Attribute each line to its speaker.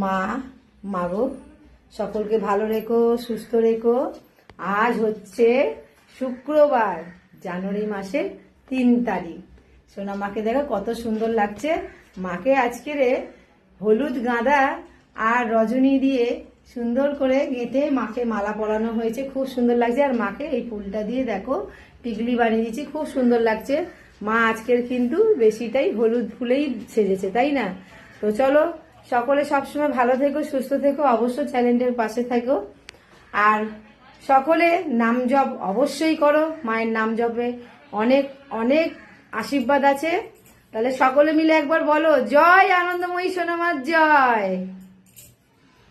Speaker 1: মা, মাগো, সকলকে ভালো রেখো, সুস্থ রেখো। আজ হচ্ছে শুক্রবার, জানুয়ারি মাসের 3 তারিখ। সোনা মাকে দেখো কত সুন্দর লাগছে। মাকে আজকে হলুদ গাঁদা আর রজনী দিয়ে সুন্দর করে গেঁথে মাকে মালা পরানো হয়েছে, খুব সুন্দর লাগছে। আর মাকে এই ফুলটা দিয়ে দেখো টিকলি বানিয়ে দিয়েছি, খুব সুন্দর লাগছে। মা আজকের কিন্তু বেশিটাই হলুদ ফুলেই সেজেছে, তাই না? তো চলো, সকলে সবসময় ভালো থেকো, সুস্থ থেকো, অবশ্য চ্যানেলটার পাশে থেকো। আর সকলে নাম জপ অবশ্যই করো, মায়ের নাম জপে অনেক অনেক আশীর্বাদ আছে। তাহলে সকলে মিলে একবার বলো, জয় আনন্দময়ী সোনামার জয়।